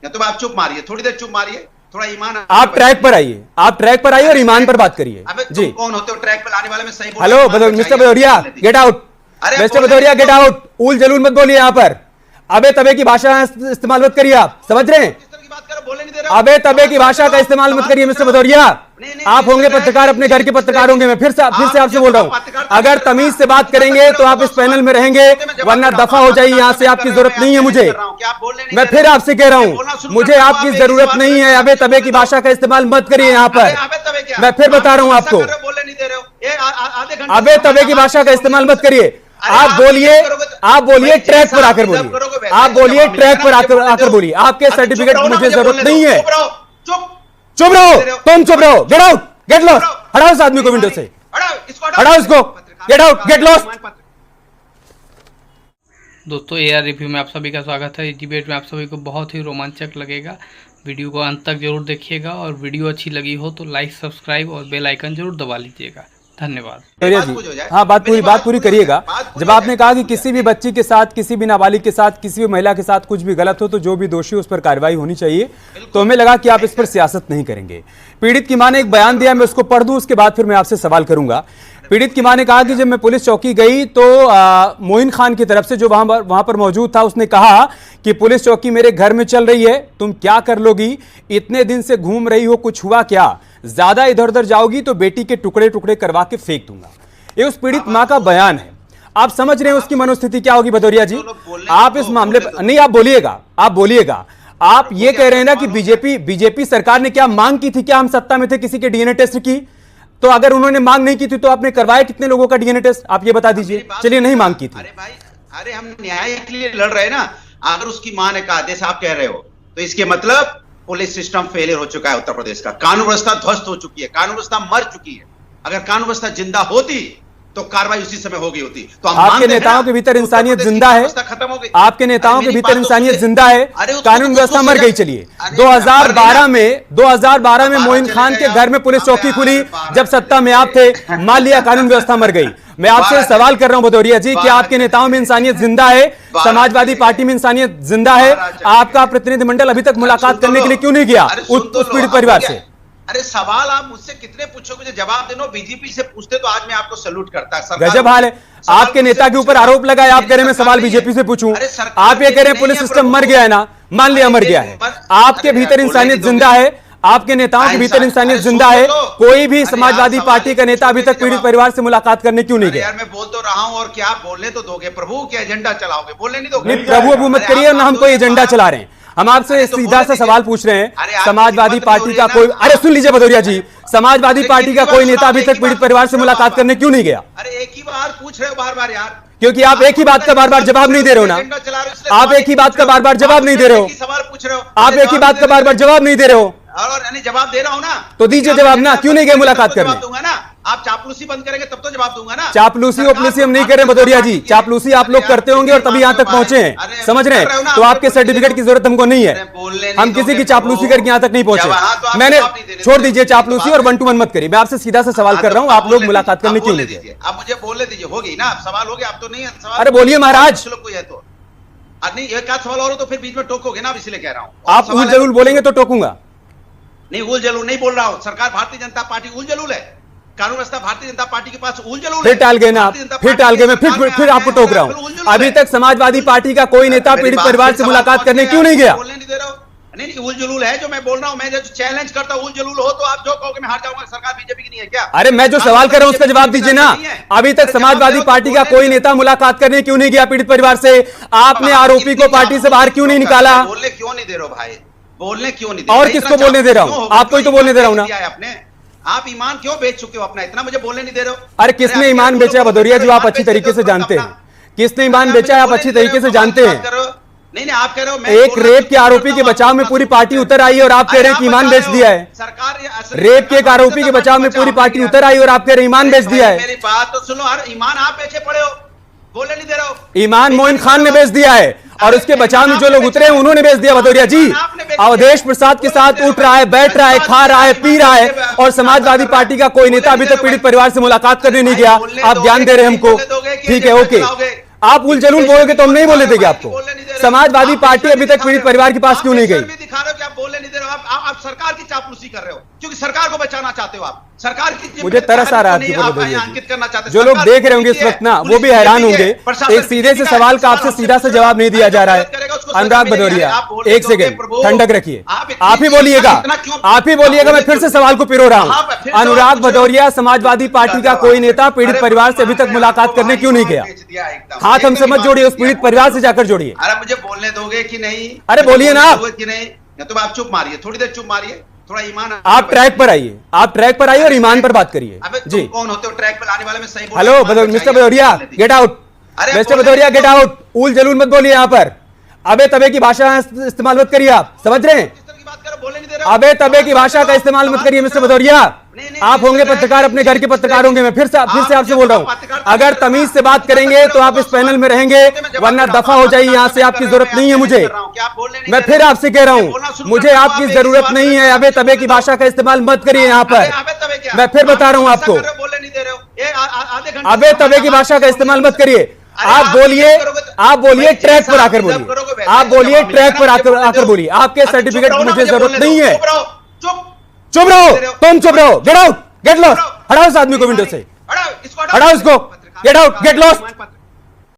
या तो आप चुप मारिए, थोड़ी देर चुप मारिए, थोड़ा ईमान। आप ट्रैक पर आइए, आप ट्रैक पर आइए और ईमान पर बात करिए। जी कौन होते हो ट्रैक पर लाने वाले? में सही बोल। Hello mister Bhadauria, get out. Mister Bhadauria get out. ऊल जलूल मत बोलिए यहाँ पर। अबे तबे की भाषा इस्तेमाल मत करिए, आप समझ रहे हैं? अबे तबे की भाषा का इस्तेमाल मत करिए मिस्टर भदौरिया। आप होंगे पत्रकार, अपने घर के पत्रकार होंगे। मैं फिर से आपसे बोल रहा हूं, अगर तमीज से बात करेंगे तो आप इस पैनल में रहेंगे, वरना दफा हो जाइए यहाँ से। आपकी जरूरत नहीं है मुझे। मैं फिर आपसे कह रहा हूं, मुझे आपकी जरूरत नहीं है। अबे तबे की भाषा का इस्तेमाल मत करिए यहाँ पर। मैं फिर बता रहा हूं आपको, अबे तबे की भाषा का इस्तेमाल मत करिए। आप बोलिए ट्रैक पर आकर बोलिए। आप बोलिए ट्रैक पर आकर बोलिए। आपके सर्टिफिकेट की मुझे जरूरत नहीं है। चुप रहो, तुम चुप रहो। Get out, get lost. हटाओ इस आदमी को विंडो से, हटाओ इसको। Get out, get lost. दोस्तों AR रिव्यू में आप सभी का स्वागत है। इस डिबेट में आप सभी को बहुत ही रोमांचक लगेगा। वीडियो को अंत तक जरूर देखिएगा और वीडियो अच्छी लगी हो तो लाइक, सब्सक्राइब और बेल आइकन जरूर दबा लीजिएगा। धन्यवाद। हाँ, बात पूरी करिएगा। जब आपने कहा कि किसी भी बच्ची के साथ, किसी भी नाबालिग के साथ, किसी भी महिला के साथ कुछ भी गलत हो तो जो भी दोषी उस पर कार्रवाई होनी चाहिए, तो हमें लगा कि आप इस पर सियासत नहीं करेंगे। पीड़ित की मां ने एक बयान दिया, मैं उसको पढ़ दूं, उसके बाद फिर मैं आपसे सवाल करूंगा। पीड़ित की मां ने कहा कि जब मैं पुलिस चौकी गई तो मोइन खान की तरफ से, जो वहां पर मौजूद था, उसने कहा कि पुलिस चौकी मेरे घर में चल रही है, तुम क्या कर लोगी? इतने दिन से घूम रही हो, कुछ हुआ क्या? ज्यादा इधर उधर जाओगी तो बेटी के टुकड़े टुकड़े करवा के फेंक दूंगा। ये उस पीड़ित मां का बयान है। आप समझ रहे हैं उसकी मनोस्थिति क्या होगी भदौरिया जी? आप इस मामले पर नहीं, आप बोलिएगा। आप ये कह रहे हैं ना कि बीजेपी सरकार ने क्या मांग की थी? क्या हम सत्ता में थे किसी के डीएनए टेस्ट की? तो अगर उन्होंने मांग नहीं की थी तो आपने करवाया कितने लोगों का डीएनए टेस्ट? आप ये बता दीजिए। चलिए, नहीं मांग की थी। अरे भाई, अरे हम न्याय के लिए लड़ रहे हैं ना। अगर उसकी मां ने कहा जैसे आप कह रहे हो, तो इसके मतलब पुलिस सिस्टम फेलियर हो चुका है। उत्तर प्रदेश का कानून व्यवस्था ध्वस्त हो चुकी है, कानून व्यवस्था मर चुकी है। अगर कानून व्यवस्था जिंदा होती तो कार्रवाई उसी समय हो गई होती। तो आपके नेताओं के भीतर इंसानियत जिंदा है, आपके नेताओं के भीतर इंसानियत जिंदा है, कानून व्यवस्था मर गई। चलिए, 2012 में मोइन खान के घर में पुलिस चौकी खुली जब सत्ता में आप थे। मान लिया कानून व्यवस्था मर गई। मैं आपसे सवाल कर रहा हूं भदौरिया जी, क्या आपके नेताओं में इंसानियत जिंदा है? समाजवादी पार्टी में इंसानियत जिंदा है? आपका प्रतिनिधिमंडल अभी तक मुलाकात करने के लिए क्यों नहीं गया उस पीड़ित परिवार से? अरे सवाल आप मुझसे कितने पूछोगे, मुझे जवाब देना। बीजेपी से पूछते तो आज मैं आपको सैल्यूट करता। गजब हाल है। आपके नेता के ऊपर आरोप लगाए, आप कह रहे हैं मैं सवाल बीजेपी से पूछूं। आप ये कह रहे हैं पुलिस सिस्टम मर गया है ना, मान लिया मर गया है। आपके भीतर इंसानियत जिंदा है, आपके नेताओं के भीतर इंसानियत जिंदा है। कोई भी समाजवादी पार्टी का नेता अभी तक पीड़ित परिवार से मुलाकात करने क्यों नहीं गया? यार मैं बोल तो रहा हूं, और क्या बोलने तो दोगे? प्रभु क्या एजेंडा चलाओगे? बोलने नहीं दोगे? प्रभु अबू मत करिए, ना हम कोई एजेंडा चला रहे हैं। हम आपसे सीधा सा सवाल पूछ रहे हैं, समाजवादी पार्टी का कोई, अरे सुन लीजिए भदौरिया जी, समाजवादी पार्टी का कोई नेता अभी तक पीड़ित परिवार से मुलाकात करने क्यों नहीं गया? अरे एक ही बार पूछ रहे हो बार-बार यार, क्योंकि आप एक ही बात का बार-बार जवाब नहीं दे रहे हो ना। आप एक ही बात का बार-बार जवाब नहीं दे रहे हो। सवाल पूछ रहे हो, आप एक ही बात का बार-बार जवाब नहीं दे रहे हो। और जवाब दे रहा हूं ना, तो दीजिए जवाब ना। क्यों नहीं गए मुलाकात करने? दूंगा ना। आप चापलूसी बंद करेंगे तब तो जवाब दूंगा ना। चापलूसी ओपलूसी हम नहीं कर रहे भदौरिया जी। चापलूसी आप लोग करते होंगे और तभी यहां तक पहुंचे हैं, समझ रहे हैं? तो आपके सर्टिफिकेट की जरूरत हमको नहीं है। हम किसी की चापलूसी करके यहां तक नहीं पहुंचे। मैंने छोड़ दीजिए चापलूसी और 1 to 1 मत करिए। मैं आपसे सीधा सा सवाल कर रहा हूं, आप लोग मुलाकात करने क्यों नहीं गए? आप मुझे बोलने दीजिए, होगी ना सवाल हो गया। आप तो नहीं है सवाल। अरे बोलिए महाराज। कोई है तो नहीं, एक आध सवाल और हो तो फिर बीच में टोकोगे ना, इसलिए कह रहा हूं। आप उल जलूल बोलेंगे तो टोकूंगा नहीं। उल जलूल नहीं बोल रहा हूं। सरकार भारतीय जनता पार्टी उल जलूल है, कानून व्यवस्था भारतीय जनता पार्टी के पास उल जलूल है। फिर टाल गए ना आप, फिर टाल गए। मैं फिर आपको टोक रहा हूं। अभी तक समाजवादी पार्टी का कोई नेता पीड़ित परिवार से मुलाकात करने क्यों नहीं गया? बोलने नहीं दे रहा हूं। नहीं, उल जलूल है जो मैं बोल रहा हूं। मैं जो चैलेंज करता हूं उल जलूल हो तो आप जो कहोगे मैं हार जाऊंगा। सरकार बीजेपी की नहीं है क्या? अरे मैं जो सवाल कर रहा हूं उसका जवाब दीजिए ना। अभी तक समाजवादी पार्टी का कोई नेता मुलाकात करने क्यों नहीं गया पीड़ित परिवार से? आपने आरोपी को पार्टी से बाहर क्यों नहीं निकाला? बोलने क्यों नहीं दे रहे हो भाई? बोलने क्यों नहीं दे? और किसको बोलने दे रहा हूं? आपको ही तो बोलने दे रहा हूं ना। आपने आप ईमान क्यों बेच चुके हो अपना? इतना मुझे बोलने नहीं दे रहे हो। अरे किसने ईमान बेचा है भदौरिया जी? आप अच्छी तरीके से जानते हैं किसने ईमान बेचा है। आप अच्छी तरीके से जानते हैं। नहीं, आप कह रहे हो एक रेप के आरोपी के बचाव में पूरी पार्टी उतर आई और आप कह रहे हैं कि ईमान बेच दिया है। सरकार रेप के एक आरोपी के बचाव में पूरी पार्टी उतर आई और आप कह रहे हैं ईमान बेच दिया है। मेरी बात तो सुनो। ईमान आप बेचे पड़े हो, बोलने नहीं दे रहे हो। ईमान मोइन खान ने बेच दिया है और उसके बचाव में जो लोग उतरे हैं उन्होंने बेच दिया भदौरिया जी। अवधेश प्रसाद के साथ उठ रहा है, बैठ रहा है, खा रहा है, पी रहा है, और समाजवादी पार्टी का कोई नेता अभी तक पीड़ित परिवार से मुलाकात करने नहीं गया। आप ज्ञान दे रहे हैं हमको, ठीक है, ओके। आप उल जलूल बोलोगे तो हम नहीं बोले थे कि आपको समाजवादी पार्टी अभी तक पीड़ित परिवार के पास क्यों नहीं गई? दिखा रहे हो कि आप बोलने नहीं दे रहे हो, आप सरकार की चापलूसी कर रहे हो, क्योंकि सरकार को बचाना चाहते हो आप। सरकार की मुझे तरस आ रहा है आप अंकित करना चाहते। जो लोग देख रहे होंगे इस वक्त ना, वो भी हैरान होंगे। एक सीधे से सवाल का आपसे सीधा से जवाब नहीं दिया जा रहा है। अनुराग भदौरिया, एक सेकंड ठंडक रखिए, आप ही बोलिएगा, आप ही बोलिएगा। मैं फिर से सवाल को पिरो रहा हूं। अनुराग भदौरिया समाजवादी पार्टी का कोई नेता पीड़ित परिवार से अभी तक मुलाकात करने क्यों नहीं गया? हाथ हमसे मत जोड़िए, उस पीड़ित परिवार से जाकर जोड़िए। अरे मुझे बोलने दोगे कि नहीं? अरे बोलिए ना आप, कि नहीं? या तो आप चुप मारिए, थोड़ी देर चुप मारिए, थोड़ा ईमान। आप ट्रैक पर आइए, आप ट्रैक पर आइए और ईमान पर बात करिए जी। कौन होते हो ट्रैक पर लाने वाले? में सही बोल। Hello mister Bhadauria, get out. Mister Bhadauria get out. उल जलूल मत बोलिए यहाँ पर। अबे तबे की भाषा इस्तेमाल मत करिए, आप समझ रहे हैं? अबे तबे की भाषा का इस्तेमाल मत करिए मिस्टर भदौरिया। आप होंगे पत्रकार, अपने घर के पत्रकार होंगे। मैं फिर से आपसे बोल रहा हूं, अगर तमीज से बात करेंगे तो आप इस पैनल में रहेंगे, वरना दफा हो जाइए यहाँ से। आपकी जरूरत नहीं है मुझे। मैं फिर आपसे कह रहा हूं, मुझे आपकी जरूरत नहीं है। अबे तबे की भाषा का इस्तेमाल मत करिए यहाँ पर। मैं फिर बता रहा हूं आपको, अबे तबे की भाषा का इस्तेमाल मत करिए। आप बोलिए ट्रैक पर आकर बोलिए, आप बोलिए ट्रैक पर आकर बोलिए। आपके सर्टिफिकेट की मुझे जरूरत नहीं है। चुप रहो, तुम चुप रहो। Get out, get lost. हटाओ इस आदमी को विंडो से, हटाओ इसको। Get out, get lost.